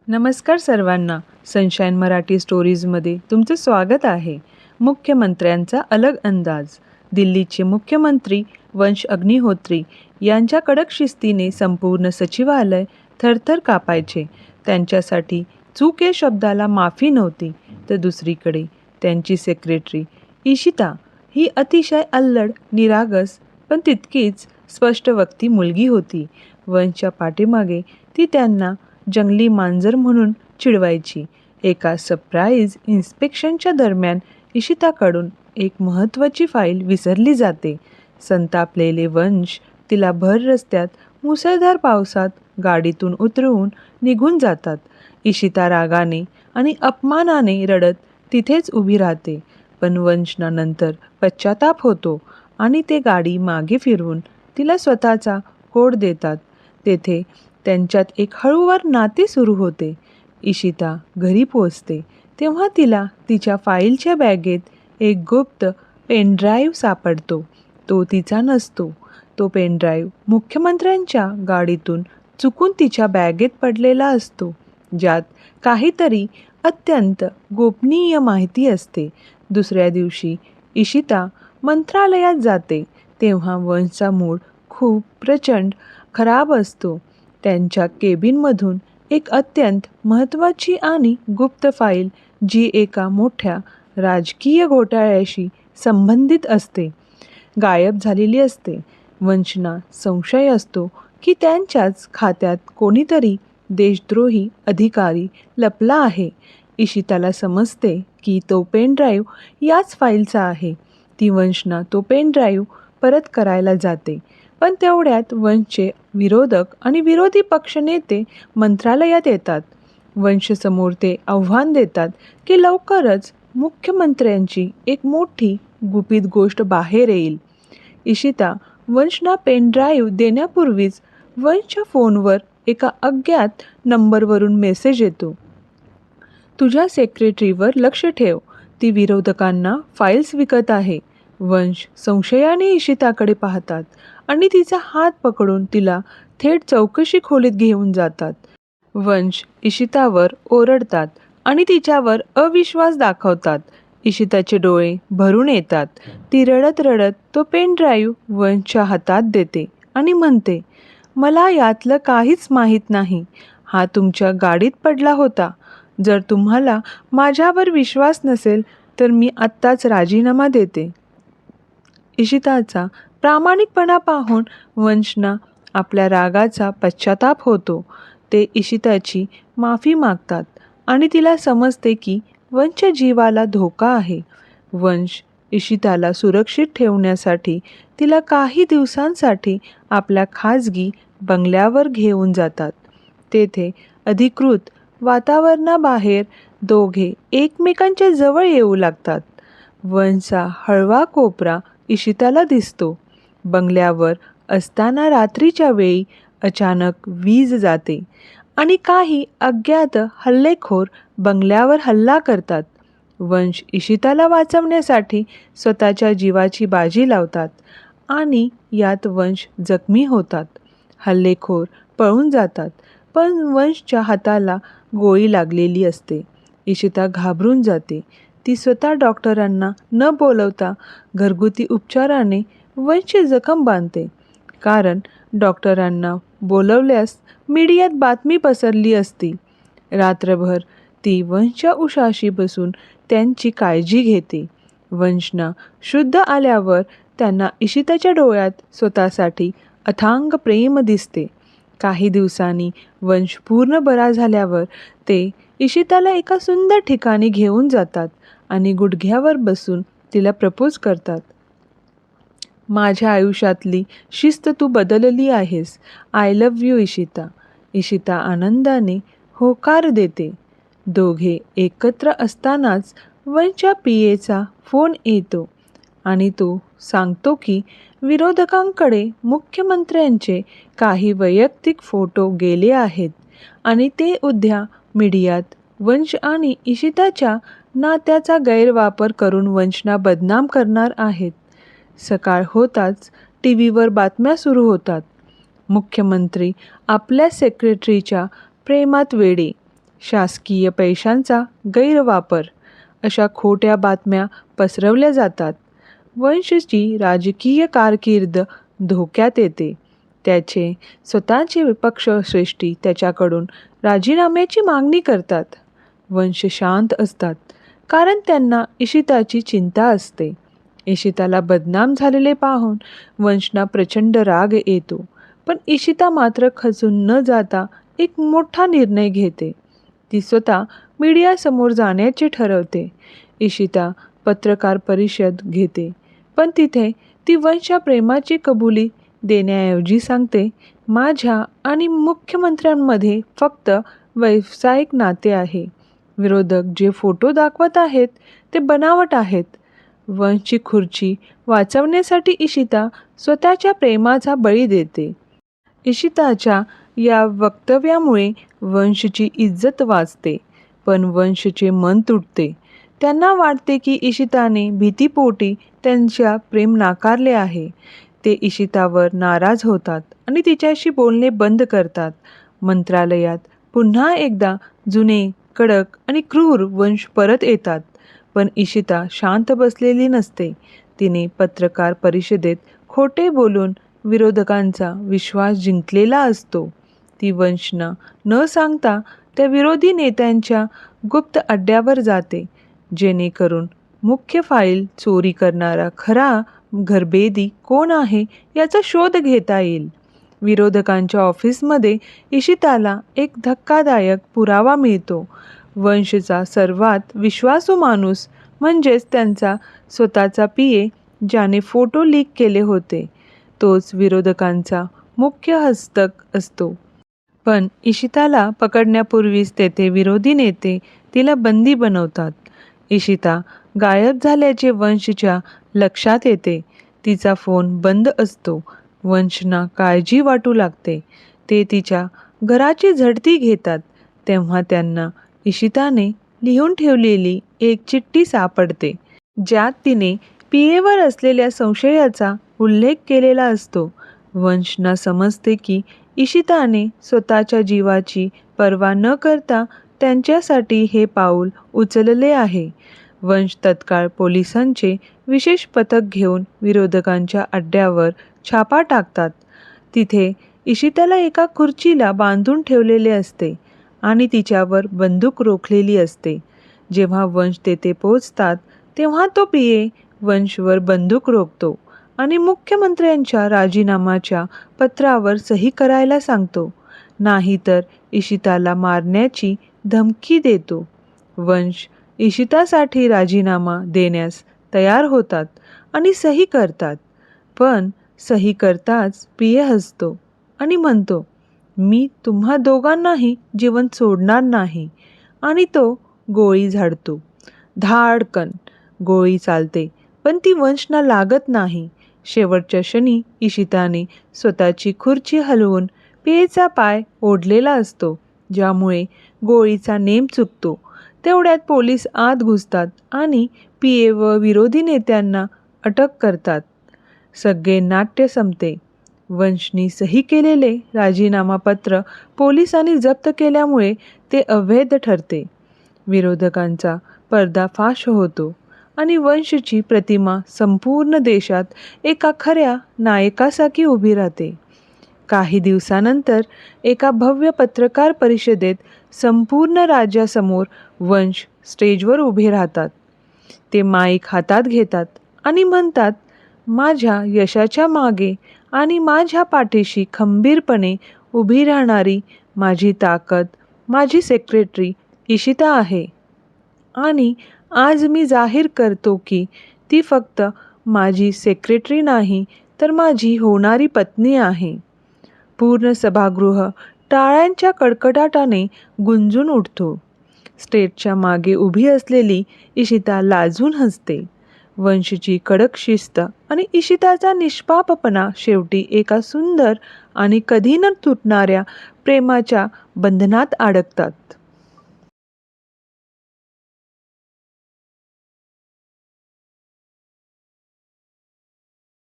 नमस्कार सर्वांना. सनशाईन मराठी स्टोरीजमध्ये तुमचं स्वागत आहे. मुख्यमंत्र्यांचा अलग अंदाज. दिल्लीचे मुख्यमंत्री वंश अग्निहोत्री यांच्या कडक शिस्तीने संपूर्ण सचिवालय थरथर कापायचे. त्यांच्यासाठी चूक या शब्दाला माफी नव्हती. तर दुसरीकडे त्यांची सेक्रेटरी इशिता ही अतिशय अल्लड, निरागस पण तितकीच स्पष्टवक्ती मुलगी होती. वंशच्या पाठीमागे ती त्यांना जंगली मांजर म्हणून चिडवायची. एका सरप्राईज इन्स्पेक्शनच्या दरम्यान इशिताकडून एक महत्त्वाची फाईल विसरली जाते. संतापलेले वंश तिला भर रस्त्यात मुसळधार पावसात गाडीतून उतरवून निघून जातात. इशिता रागाने आणि अपमानाने रडत तिथेच उभी राहते. पण वंशना नंतर पश्चाताप होतो आणि ते गाडी मागे फिरवून तिला स्वतःचा कोड देतात. तेथे त्यांच्यात एक हळूवार नाते सुरू होते. इशिता घरी पोहोचते तेव्हा तिला तिच्या फाईलच्या बॅगेत एक गुप्त पेनड्राईव्ह सापडतो. तो तिचा नसतो. तो पेनड्राईव्ह मुख्यमंत्र्यांच्या गाडीतून चुकून तिच्या बॅगेत पडलेला असतो, ज्यात काहीतरी अत्यंत गोपनीय माहिती असते. दुसऱ्या दिवशी इशिता मंत्रालयात जाते तेव्हा वंशचा मूड खूप प्रचंड खराब असतो. त्यांच्या केबिनमधून एक अत्यंत महत्त्वाची आणि गुप्त फाईल, जी एका मोठ्या राजकीय घोटाळ्याशी संबंधित असते, गायब झालेली असते. वंशना संशय असतो की त्यांच्याच खात्यात कोणीतरी देशद्रोही अधिकारी लपला आहे. इशिताला समजते की तो पेनड्राईव्ह याच फाईलचा आहे. ती वंशना तो पेनड्राईव्ह परत करायला जाते. पण तेवढ्यात वंशचे विरोधक आणि विरोधी पक्षनेते मंत्रालयात येतात. वंशसमोर ते आव्हान देतात की लवकरच मुख्यमंत्र्यांची एक मोठी गुपित गोष्ट बाहेर येईल. इशिता वंशना पेनड्राईव्ह देण्यापूर्वीच वंशच्या फोनवर एका अज्ञात नंबरवरून मेसेज येतो. तुझ्या सेक्रेटरीवर लक्ष ठेव, ती विरोधकांना फाईल्स विकत आहे. वंश संशयाने इशिताकडे पाहतात आणि तिचा हात पकडून तिला थेट चौकशी खोलीत घेऊन जातात. वंश इशितावर ओरडतात आणि तिच्यावर अविश्वास दाखवतात. इशिताचे डोळे भरून येतात. ती रडत रडत तो पेनड्राईव्ह वंशच्या हातात देते आणि म्हणते, मला यातलं काहीच माहीत नाही. हा तुमच्या गाडीत पडला होता. जर तुम्हाला माझ्यावर विश्वास नसेल तर मी आत्ताच राजीनामा देते. इशिताचा प्रामाणिकपणा पाहून वंशना आपल्या रागाचा पश्चाताप होतो. ते इशिताची माफी मागतात आणि तिला समजते की वंशच्या जीवाला धोका आहे. वंश इशिताला सुरक्षित ठेवण्यासाठी तिला काही दिवसांसाठी आपल्या खाजगी बंगल्यावर घेऊन जातात. तेथे अधिकृत वातावरणाबाहेर दोघे एकमेकांच्या जवळ येऊ लागतात. वंशचा हळवा कोपरा इशिताला दिसतो. बंगल्यावर असताना रात्रीच्या वेळी अचानक वीज जाते आणि काही अज्ञात हल्लेखोर बंगल्यावर हल्ला करतात. वंश इशिताला वाचवण्यासाठी स्वतःच्या जीवाची बाजी लावतात आणि यात वंश जखमी होतात. हल्लेखोर पळून जातात पण वंशच्या हाताला गोळी लागलेली असते. इशिता घाबरून जाते. ती स्वतः डॉक्टरांना न बोलवता घरगुती उपचाराने वंशची जखम बांधते, कारण डॉक्टरांना बोलवल्यास मीडियात बातमी पसरली असती. रात्रभर ती वंशच्या उशाशी बसून त्यांची काळजी घेते. वंशना शुद्ध आल्यावर त्यांना इशिताच्या डोळ्यात स्वतःसाठी अथांग प्रेम दिसते. काही दिवसांनी वंश पूर्ण बरा झाल्यावर ते इशिताला एका सुंदर ठिकाणी घेऊन जातात आणि गुडघ्यावर बसून तिला प्रपोज करतात. माझ्या आयुष्यातली शिस्त तू बदलली आहेस. I love you Ishita. Ishita आनंदाने होकार देते. दोघे एकत्र असतानाच वंशच्या पीएचा फोन येतो आणि तो सांगतो की विरोधकांकडे मुख्यमंत्र्यांचे काही वैयक्तिक फोटो गेले आहेत आणि ते उद्या मीडियात वंश आणि इशिताच्या नात्याचा गैरवापर करून वंशना बदनाम करणार आहेत. सकाळ होताच टीव्हीवर बातम्या सुरू होतात. मुख्यमंत्री आपल्या सेक्रेटरीच्या प्रेमात वेडे. शासकीय पैशांचा गैरवापर अशा खोट्या बातम्या पसरवल्या जातात. वंशची राजकीय कारकीर्द धोक्यात येते. त्याचे स्वतःचे विपक्षश्रेष्ठी त्याच्याकडून राजीनाम्याची मागणी करतात. वंश शांत असतात कारण त्यांना इशिताची चिंता असते. इशिताला बदनाम झालेले पाहून वंशना प्रचंड राग येतो. पण इशिता मात्र खचून न जाता एक मोठा निर्णय घेते. ती स्वतः मीडियासमोर जाण्याचे ठरवते. इशिता पत्रकार परिषद घेते, पण तिथे ती वंशच्या प्रेमाची कबुली देण्याऐवजी सांगते, माझ्या आणि मुख्यमंत्र्यांमध्ये फक्त व्यावसायिक नाते आहे. विरोधक जे फोटो दाखवत आहेत ते बनावट आहेत. वंशची खुर्ची वाचवण्यासाठी इशिता स्वतःच्या प्रेमाचा बळी देते. इशिताच्या या वक्तव्यामुळे वंशची इज्जत वाचते, पण वंशचे मन तुटते. त्यांना वाटते की इशिताने भीतीपोटी त्यांच्या प्रेम नाकारले आहे. ते इशितावर नाराज होतात आणि तिच्याशी बोलणे बंद करतात. मंत्रालयात पुन्हा एकदा जुने कडक आणि क्रूर वंश परत येतात. पण इशिता शांत बसलेली नसते. तिने पत्रकार परिषदेत खोटे बोलून विरोधकांचा विश्वास जिंकलेला असतो. ती वंशना न सांगता त्या विरोधी नेत्यांच्या गुप्त अड्ड्यावर जाते, जेणेकरून मुख्य फाईल चोरी करणारा खरा घरभेदी कोण आहे याचा शोध घेता येईल. विरोधकांच्या ऑफिसमध्ये इशिताला एक धक्कादायक पुरावा मिळतो. वंशचा सर्वात विश्वासू माणूस म्हणजेच त्यांचा स्वतःचा पीए, ज्याने फोटो लीक केले होते, तोच विरोधकांचा मुख्य हस्तक असतो. पण इशिताला पकडण्यापूर्वीच तेथे विरोधी नेते तिला बंदी बनवतात. इशिता गायब झाल्याचे वंशच्या लक्षात येते. तिचा फोन बंद असतो. वंशना काळजी वाटू लागते. ते तिच्या घराची झडती घेतात तेव्हा त्यांना इशिताने लिहून ठेवलेली एक चिठ्ठी सापडते, ज्यात तिने पीएवर असलेल्या संशयाचा उल्लेख केलेला असतो. वंशना समजते की इशिताने स्वतःच्या जीवाची पर्वा न करता त्यांच्यासाठी हे पाऊल उचलले आहे. वंश तत्काळ पोलिसांचे विशेष पथक घेऊन विरोधकांच्या अड्ड्यावर छापा टाकतात. तिथे इशिताला एका खुर्चीला बांधून ठेवलेले असते आणि तिच्यावर बंदूक रोखलेली असते. जेव्हा वंश तेथे पोहोचतात तेव्हा तो पीए वंशवर बंदूक रोखतो आणि मुख्यमंत्र्यांच्या राजीनाम्याच्या पत्रावर सही करायला सांगतो, नाहीतर इशिताला मारण्याची धमकी देतो. वंश इशितासाठी राजीनामा देण्यास तयार होतात आणि सही करतात. पण सही करताच पीए हसतो आणि म्हणतो, मी तुम्हा दोघांनाही जिवंत सोडणार नाही, आणि तो गोळी झाडतो. धाडकन गोळी चालते, पण ती वंशना लागत नाही. शेवटच्या क्षणी इशिताने स्वतःची खुर्ची हलवून पीएचा पाय ओढलेला असतो, ज्यामुळे गोळीचा नेम चुकतो. तेवढ्यात पोलीस आत घुसतात आणि पीए व विरोधी नेत्यांना अटक करतात. सगळे नाट्य संपते. वंशनी सही केलेले राजीनामापत्र पोलिसांनी जप्त केल्यामुळे ते अवैध ठरते. विरोधकांचा पर्दाफाश होतो आणि वंशची प्रतिमा संपूर्ण देशात एका खऱ्या नायकासारखी उभी राहते. काही दिवसानंतर एका भव्य पत्रकार परिषदेत संपूर्ण राज्यासमोर वंश स्टेजवर उभे राहतात. ते माईक हातात घेतात आणि म्हणतात, माझ्या यशाच्या मागे आणि माझ्या पाठीशी खंबीरपणे उभी राहणारी माझी ताकद माझी सेक्रेटरी इशिता आहे. आणि आज मी जाहीर करतो की ती फक्त माझी सेक्रेटरी नाही, तर माझी होणारी पत्नी आहे. पूर्ण सभागृह टाळ्यांच्या कडकडाटाने गुंजून उठतो. स्टेजच्या मागे उभी असलेली इशिता लाजून हसते. वंशची कडक शिस्त आणि इशिताचा निष्पापपणा शेवटी एका सुंदर आणि कधी न तुटणाऱ्या प्रेमाच्या बंधनात अडकतात.